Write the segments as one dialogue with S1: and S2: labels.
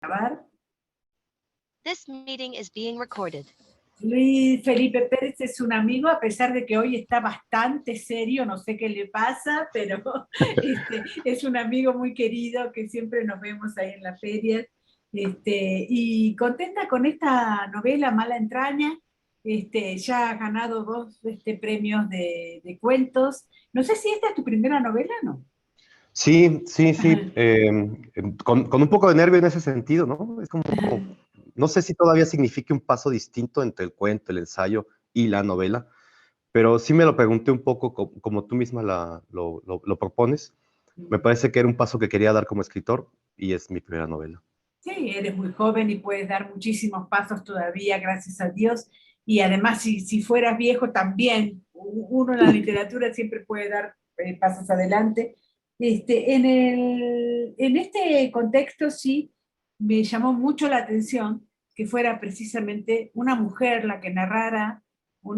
S1: Grabar.
S2: This meeting is being recorded.
S1: Luis Felipe Pérez es un amigo, a pesar de que hoy está bastante serio, no sé qué le pasa, pero es un amigo muy querido que siempre nos vemos ahí en la feria. Y contenta con esta novela, Mala Entraña. Ya ha ganado dos premios de cuentos. No sé si esta es tu primera novela, ¿no?
S3: Sí, sí, sí,
S1: Ajá.
S3: con un poco de nervio en ese sentido, ¿no? Es como, no sé si todavía signifique un paso distinto entre el cuento, el ensayo y la novela, pero sí me lo pregunté un poco como tú misma lo propones. Me parece que era un paso que quería dar como escritor y es mi primera novela.
S1: Sí, eres muy joven y puedes dar muchísimos pasos todavía, gracias a Dios. Y además, si fueras viejo, también uno en la literatura siempre puede dar pasos adelante. En este contexto, sí, me llamó mucho la atención que fuera precisamente una mujer la que narrara o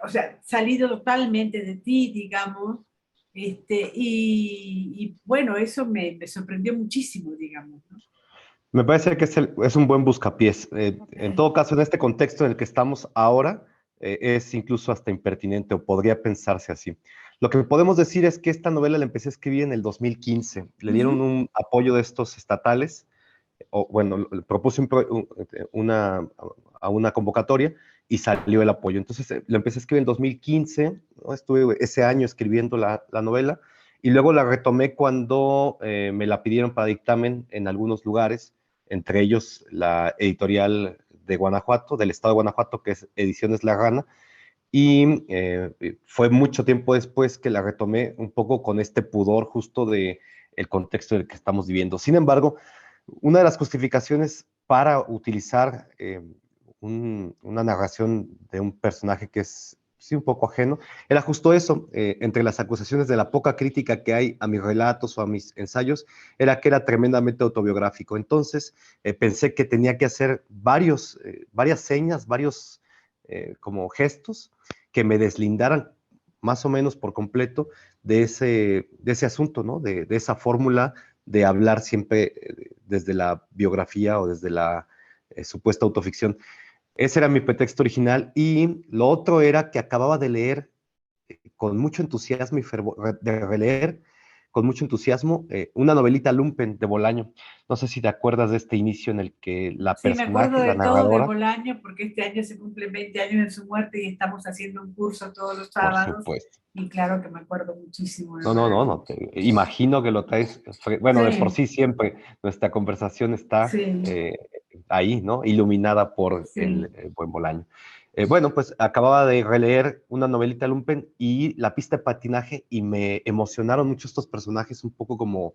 S1: sea, salido totalmente de ti, digamos, y bueno, eso me sorprendió muchísimo, digamos, ¿no?
S3: Me parece que es un buen buscapiés. En todo caso, en este contexto en el que estamos ahora, es incluso hasta impertinente o podría pensarse así. Lo que podemos decir es que esta novela la empecé a escribir en el 2015. Le dieron un apoyo de estos estatales, o bueno, le propuse a una convocatoria y salió el apoyo. Entonces, lo empecé a escribir en 2015, ¿no? Estuve ese año escribiendo la novela y luego la retomé cuando me la pidieron para dictamen en algunos lugares, entre ellos la editorial de Guanajuato, del estado de Guanajuato, que es Ediciones La Rana, y fue mucho tiempo después que la retomé un poco con este pudor justo de el contexto en el que estamos viviendo. Sin embargo, una de las justificaciones para utilizar una narración de un personaje que es sí un poco ajeno, era justo eso, entre las acusaciones de la poca crítica que hay a mis relatos o a mis ensayos, era que era tremendamente autobiográfico. Entonces, pensé que tenía que hacer varias señas, varios como gestos que me deslindaran más o menos por completo de ese asunto, ¿no? De esa fórmula de hablar siempre desde la biografía o desde la supuesta autoficción. Ese era mi pretexto original y lo otro era que acababa de leer con mucho entusiasmo y fervor, de releer con mucho entusiasmo una novelita Lumpen de Bolaño. No sé si te acuerdas de este inicio en el que la
S1: Sí, me acuerdo
S3: personaje, la
S1: de todo de
S3: narradora,
S1: Bolaño, porque este año se cumplen 20 años de su muerte y estamos haciendo un curso todos los
S3: por
S1: sábados.
S3: supuesto.
S1: Y claro que me acuerdo muchísimo de
S3: No,
S1: Bolaño.
S3: imagino que lo traes, bueno, de por
S1: Sí,
S3: sí siempre nuestra conversación está
S1: sí,
S3: ahí, ¿no? Iluminada por
S1: sí.
S3: el buen Bolaño. Bueno, pues acababa de releer una novelita Lumpen y la pista de patinaje y me emocionaron mucho estos personajes un poco como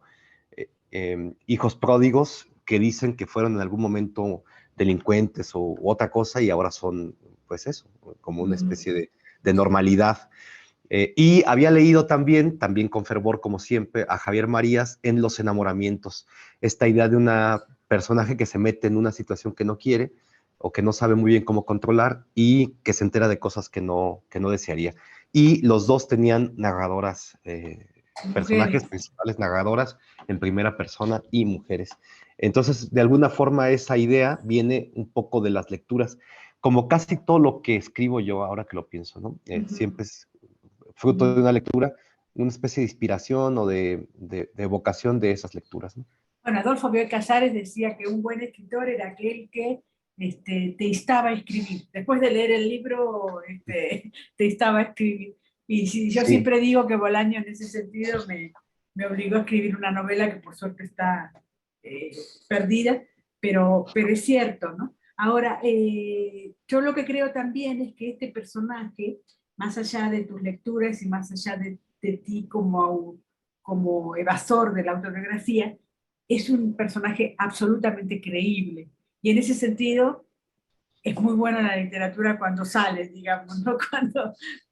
S3: hijos pródigos que dicen que fueron en algún momento delincuentes o otra cosa y ahora son, pues eso, como una especie de normalidad. Y había leído también con fervor, como siempre, a Javier Marías en Los enamoramientos. Esta idea de una personaje que se mete en una situación que no quiere o que no sabe muy bien cómo controlar y que se entera de cosas que no desearía. Y los dos tenían narradoras, personajes
S1: Mujeres.
S3: principales narradoras en primera persona y mujeres. Entonces, de alguna forma, esa idea viene un poco de las lecturas, como casi todo lo que escribo yo, ahora que lo pienso, ¿no? Siempre es fruto de una lectura, una especie de inspiración o de evocación de esas lecturas, ¿no?
S1: Bueno, Adolfo Bioy Casares decía que un buen escritor era aquel que te instaba a escribir. Después de leer el libro, te instaba a escribir. Y yo
S3: Sí,
S1: siempre digo que Bolaño en ese sentido me obligó a escribir una novela que por suerte está eh, perdida, pero es cierto, ¿no? Ahora, yo lo que creo también es que este personaje, más allá de tus lecturas y más allá de ti como evasor de la autobiografía, es un personaje absolutamente creíble. Y en ese sentido, es muy bueno la literatura cuando sale, digamos, ¿no?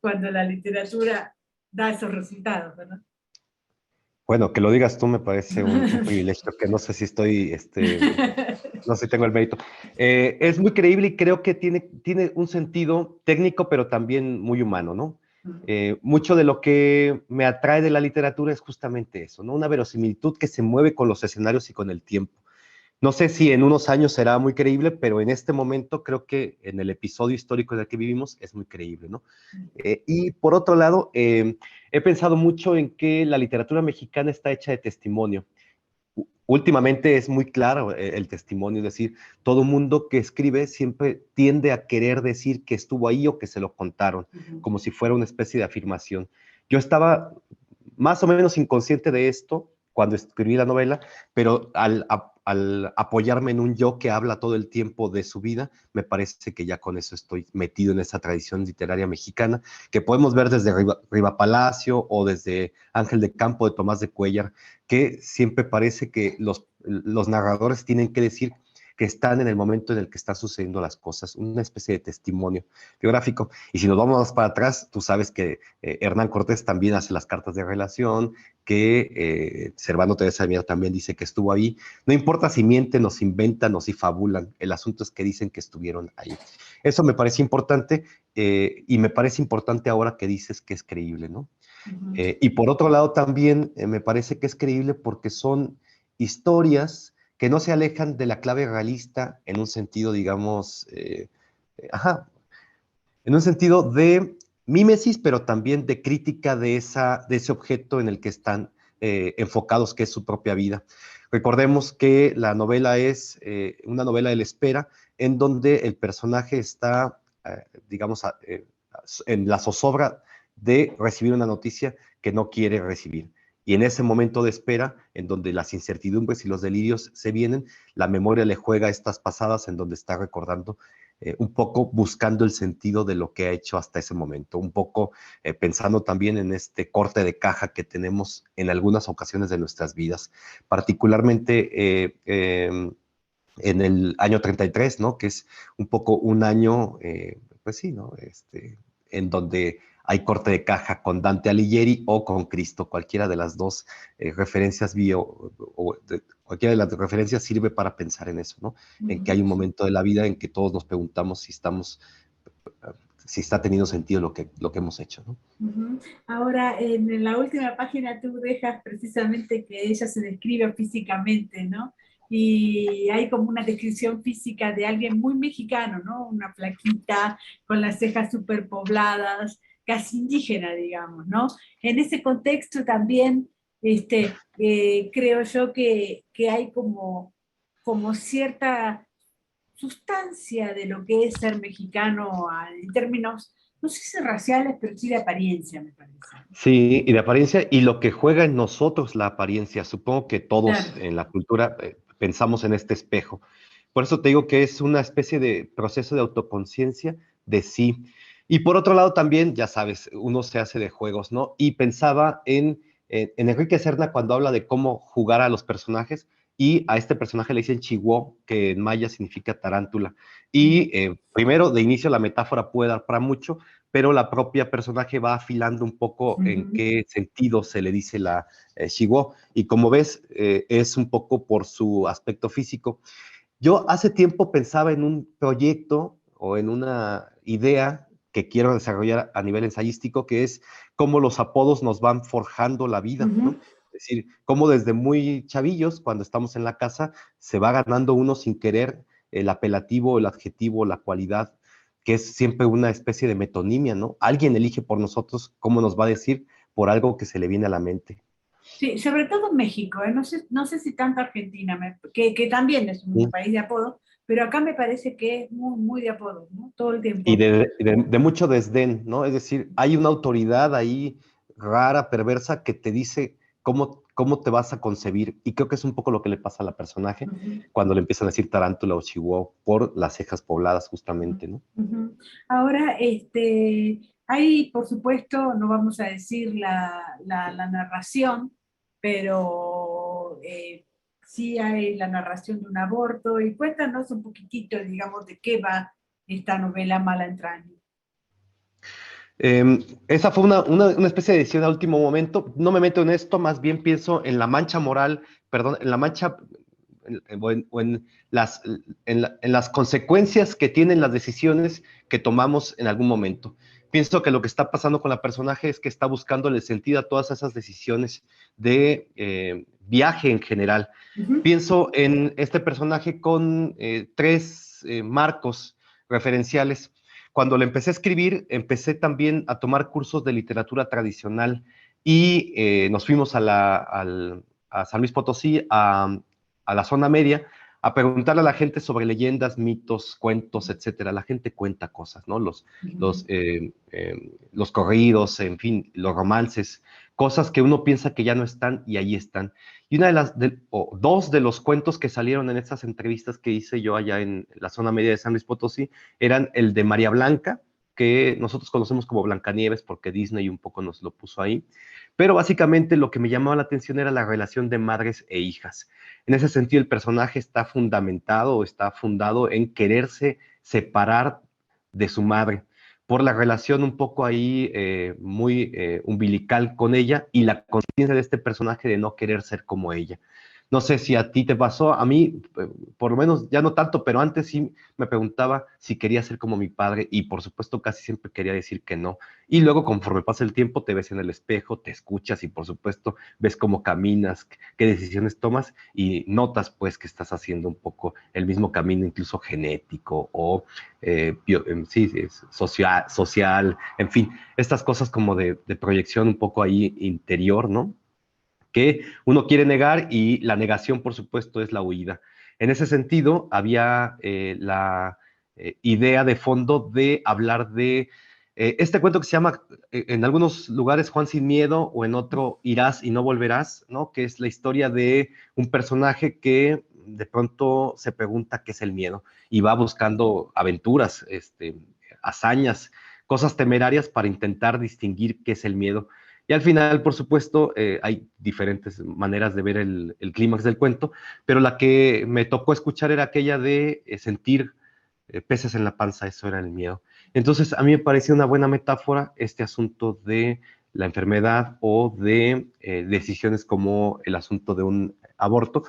S1: Cuando la literatura da esos resultados, ¿no?
S3: bueno, que lo digas tú me parece un privilegio que no sé si estoy, no sé si tengo el mérito. Es muy creíble y creo que tiene un sentido técnico, pero también muy humano, ¿no? Mucho de lo que me atrae de la literatura es justamente eso, ¿no? Una verosimilitud que se mueve con los escenarios y con el tiempo. No sé si en unos años será muy creíble, pero en este momento creo que en el episodio histórico en el que vivimos es muy creíble, ¿no? Y por otro lado, he pensado mucho en que la literatura mexicana está hecha de testimonio. Últimamente es muy claro el testimonio, es decir, todo mundo que escribe siempre tiende a querer decir que estuvo ahí o que se lo contaron, como si fuera una especie de afirmación. Yo estaba más o menos inconsciente de esto cuando escribí la novela, pero al apoyarme en un yo que habla todo el tiempo de su vida, me parece que ya con eso estoy metido en esa tradición literaria mexicana, que podemos ver desde Riva Palacio o desde Ángel de Campo de Tomás de Cuéllar, que siempre parece que los narradores tienen que decir que están en el momento en el que están sucediendo las cosas, una especie de testimonio biográfico. Y si nos vamos más para atrás, tú sabes que Hernán Cortés también hace las cartas de relación, que Servando Teresa de Mier también dice que estuvo ahí. No importa si mienten o si inventan o si fabulan, el asunto es que dicen que estuvieron ahí. Eso me parece importante y me parece importante ahora que dices que es creíble, ¿no? Y por otro lado también me parece que es creíble porque son historias que no se alejan de la clave realista en un sentido, digamos, ajá, en un sentido de mímesis, pero también de crítica de ese objeto en el que están enfocados, que es su propia vida. Recordemos que la novela es una novela de la espera, en donde el personaje está, digamos, en la zozobra de recibir una noticia que no quiere recibir. Y en ese momento de espera, en donde las incertidumbres y los delirios se vienen, la memoria le juega estas pasadas en donde está recordando un poco buscando el sentido de lo que ha hecho hasta ese momento, un poco pensando también en este corte de caja que tenemos en algunas ocasiones de nuestras vidas, particularmente en el año 33, ¿no? Que es un poco un año, pues sí, ¿no? En donde hay corte de caja con Dante Alighieri o con Cristo, cualquiera de las dos referencias cualquiera de las referencias sirve para pensar en eso, ¿no? En que hay un momento de la vida en que todos nos preguntamos si está teniendo sentido lo que hemos hecho, ¿no?
S1: Ahora, en la última página tú dejas precisamente que ella se describe físicamente, ¿no? Y hay como una descripción física de alguien muy mexicano, ¿no? Una flaquita con las cejas superpobladas, casi indígena, digamos, ¿no? En ese contexto también, creo yo que hay como cierta sustancia de lo que es ser mexicano en términos, no sé si raciales, pero sí de apariencia, me parece.
S3: Sí, y de apariencia, y lo que juega en nosotros la apariencia. Supongo que todos
S1: Claro.
S3: en la cultura pensamos en este espejo. Por eso te digo que es una especie de proceso de autoconciencia de sí. Y por otro lado también, ya sabes, uno se hace de juegos, ¿no? Y pensaba en Enrique Serna cuando habla de cómo jugar a los personajes, y a este personaje le dicen chihuahua, que en maya significa tarántula. Y primero, de inicio, la metáfora puede dar para mucho, pero la propia personaje va afilando un poco en qué sentido se le dice la Shigo, y como ves, es un poco por su aspecto físico. Yo hace tiempo pensaba en un proyecto o en una idea que quiero desarrollar a nivel ensayístico, que es cómo los apodos nos van forjando la vida, ¿no? Es decir, cómo desde muy chavillos, cuando estamos en la casa, se va ganando uno sin querer el apelativo, el adjetivo, la cualidad, que es siempre una especie de metonimia, ¿no? Alguien elige por nosotros cómo nos va a decir por algo que se le viene a la mente.
S1: Sí, sobre todo México, ¿eh? No sé si tanto Argentina, que también es un
S3: ¿Sí?
S1: país de apodo, pero acá me parece que es muy, muy de apodo, ¿no? Todo el
S3: Y
S1: tiempo.
S3: de mucho desdén, ¿no? Es decir, hay una autoridad ahí rara, perversa, que te dice cómo te vas a concebir. Y creo que es un poco lo que le pasa a la personaje cuando le empiezan a decir tarántula o chihuahua por las cejas pobladas, justamente, ¿no?
S1: Ahora, hay, por supuesto, no vamos a decir la narración, pero sí hay la narración de un aborto. Y cuéntanos un poquitito, digamos, de qué va esta novela Mala Entraña.
S3: Esa fue una especie de decisión a último momento. No me meto en esto, más bien pienso en la mancha moral, perdón, en la mancha o en en las consecuencias que tienen las decisiones que tomamos en algún momento. pienso que lo que está pasando con la personaje es que está buscándole sentido a todas esas decisiones de viaje en general. Pienso en este personaje con tres marcos referenciales. Cuando le empecé a escribir, empecé también a tomar cursos de literatura tradicional y nos fuimos a San Luis Potosí, a la zona media, a preguntarle a la gente sobre leyendas, mitos, cuentos, etcétera. La gente cuenta cosas, ¿no? Los corridos, en fin, los romances, cosas que uno piensa que ya no están y ahí están. Y dos de los cuentos que salieron en estas entrevistas que hice yo allá en la zona media de San Luis Potosí eran el de María Blanca, que nosotros conocemos como Blancanieves porque Disney un poco nos lo puso ahí, pero básicamente lo que me llamaba la atención era la relación de madres e hijas. En ese sentido, el personaje está fundamentado o está fundado en quererse separar de su madre por la relación un poco ahí muy umbilical con ella y la conciencia de este personaje de no querer ser como ella. No sé si a ti te pasó, a mí, por lo menos ya no tanto, pero antes sí me preguntaba si quería ser como mi padre y por supuesto casi siempre quería decir que no. Y luego conforme pasa el tiempo te ves en el espejo, te escuchas y por supuesto ves cómo caminas, qué decisiones tomas y notas pues que estás haciendo un poco el mismo camino, incluso genético o sí, social, en fin, estas cosas como de proyección un poco ahí interior, ¿no? Que uno quiere negar y la negación, por supuesto, es la huida. En ese sentido, había la idea de fondo de hablar de este cuento que se llama, en algunos lugares, Juan sin miedo, o en otro, Irás y no volverás, ¿no? Que es la historia de un personaje que de pronto se pregunta qué es el miedo y va buscando aventuras, hazañas, cosas temerarias para intentar distinguir qué es el miedo. Y al final, por supuesto, hay diferentes maneras de ver el clímax del cuento, pero la que me tocó escuchar era aquella de sentir peces en la panza, eso era el miedo. Entonces, a mí me pareció una buena metáfora este asunto de la enfermedad o de decisiones como el asunto de un aborto,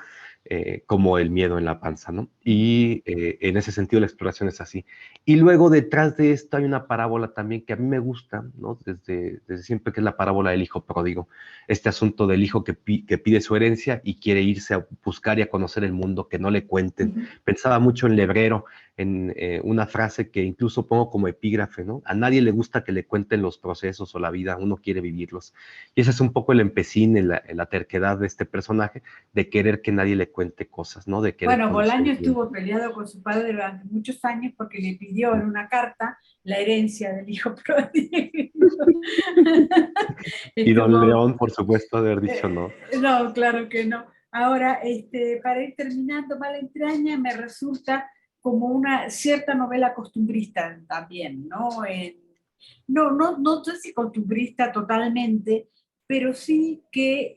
S3: como el miedo en la panza, ¿no? Y en ese sentido la exploración es así. Y luego detrás de esto hay una parábola también que a mí me gusta, ¿no? Desde siempre, que es la parábola del hijo pródigo. Este asunto del hijo que pide su herencia y quiere irse a buscar y a conocer el mundo, que no le cuenten. Pensaba mucho en Lebrero, en una frase que incluso pongo como epígrafe, ¿no? A nadie le gusta que le cuenten los procesos o la vida, uno quiere vivirlos. Y ese es un poco el empecín, la terquedad de este personaje, de querer que nadie le cuente cosas, ¿no? De querer
S1: Bueno,
S3: conocer
S1: Bolaño
S3: el mundo.
S1: estuvo peleado con su padre durante muchos años porque le pidió en una carta la herencia del hijo pródigo.
S3: Y don
S1: Estuvo,
S3: León, por supuesto, de haber dicho no.
S1: no, claro que no. Ahora, para ir terminando, Mala Entraña me resulta como una cierta novela costumbrista también, ¿no? No sé si costumbrista totalmente, pero sí que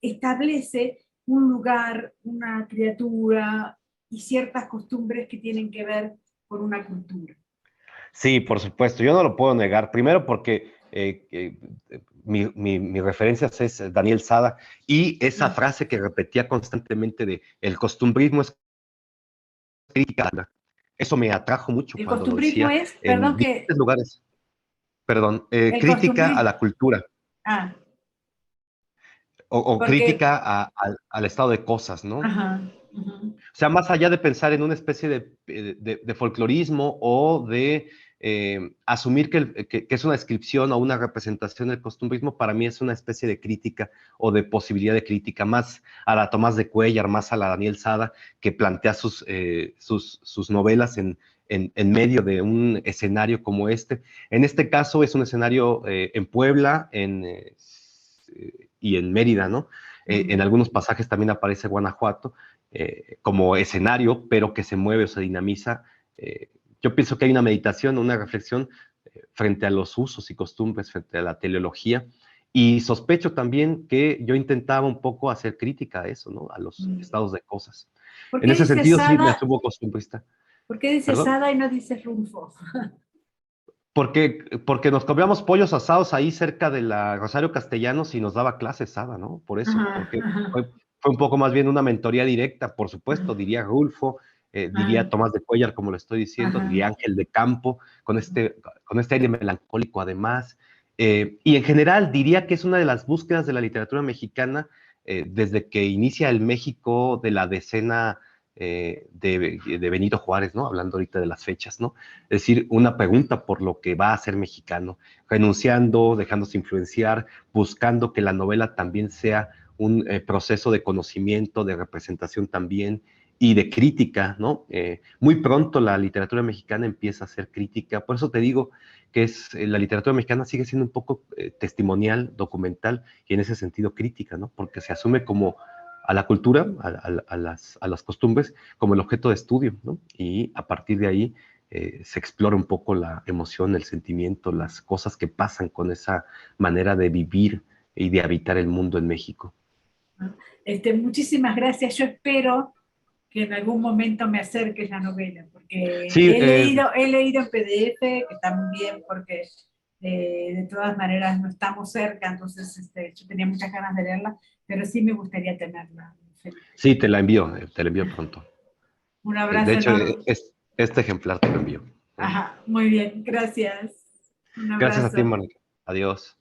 S1: establece un lugar, una criatura y ciertas costumbres que tienen que ver con una cultura.
S3: Sí, por supuesto, yo no lo puedo negar. Primero porque mi referencia es Daniel Sada y esa frase que repetía constantemente de el costumbrismo es crítica. Eso me atrajo mucho
S1: El
S3: cuando lo
S1: costumbrismo
S3: decía
S1: es,
S3: en
S1: perdón,
S3: diferentes lugares. Perdón,
S1: el
S3: crítica a
S1: costumbrismo,
S3: la cultura
S1: ah,
S3: o
S1: porque,
S3: crítica al estado de cosas, ¿no?
S1: ajá, ujú.
S3: O sea, más allá de pensar en una especie de folclorismo o de asumir que es una descripción o una representación del costumbrismo, para mí es una especie de crítica o de posibilidad de crítica, más a la Tomás de Cuéllar, más a la Daniel Sada, que plantea sus novelas en medio de un escenario como este. En este caso es un escenario en Puebla y en Mérida, ¿no? En algunos pasajes también aparece Guanajuato como escenario, pero que se mueve o se dinamiza. Yo pienso que hay una meditación, una reflexión frente a los usos y costumbres, frente a la teleología, y sospecho también que yo intentaba un poco hacer crítica a eso, ¿no? A los estados de cosas.
S1: ¿Por
S3: En
S1: qué
S3: ese
S1: dice
S3: sentido, sí, me
S1: Sada,
S3: asumo costumbrista.
S1: por qué dice
S3: ¿Perdón?
S1: Sada y no dice Rulfo?
S3: Porque nos comíamos pollos asados ahí cerca de la Rosario Castellanos y nos daba clases Sada, ¿no? Por eso,
S1: Ajá,
S3: porque
S1: ajá,
S3: fue un poco más bien una mentoría directa, por supuesto,
S1: ajá.
S3: diría Rulfo, diría Tomás de Cuéllar, como lo estoy diciendo,
S1: Ajá.
S3: diría Ángel de Campo, con este aire melancólico además. Y en general diría que es una de las búsquedas de la literatura mexicana desde que inicia el México de la decena de Benito Juárez, ¿no? Hablando ahorita de las fechas, ¿no? Es decir, una pregunta por lo que va a ser mexicano, renunciando, dejándose influenciar, buscando que la novela también sea un proceso de conocimiento, de representación también, y de crítica, ¿no? Muy pronto la literatura mexicana empieza a ser crítica, por eso te digo que la literatura mexicana sigue siendo un poco testimonial, documental, y en ese sentido crítica, ¿no? Porque se asume como a la cultura, a las costumbres, como el objeto de estudio, ¿no? Y a partir de ahí se explora un poco la emoción, el sentimiento, las cosas que pasan con esa manera de vivir y de habitar el mundo en México.
S1: Muchísimas gracias. Yo espero que en algún momento me acerques la novela, porque
S3: Sí,
S1: he leído en PDF, que está muy bien, porque de todas maneras no estamos cerca, entonces yo tenía muchas ganas de leerla, pero sí me gustaría tenerla.
S3: sí, te la envío pronto.
S1: Un
S3: De
S1: abrazo
S3: hecho,
S1: enorme.
S3: este ejemplar te lo envío.
S1: Ajá, muy bien, gracias. Un
S3: Gracias a ti,
S1: abrazo.
S3: Mónica. Adiós.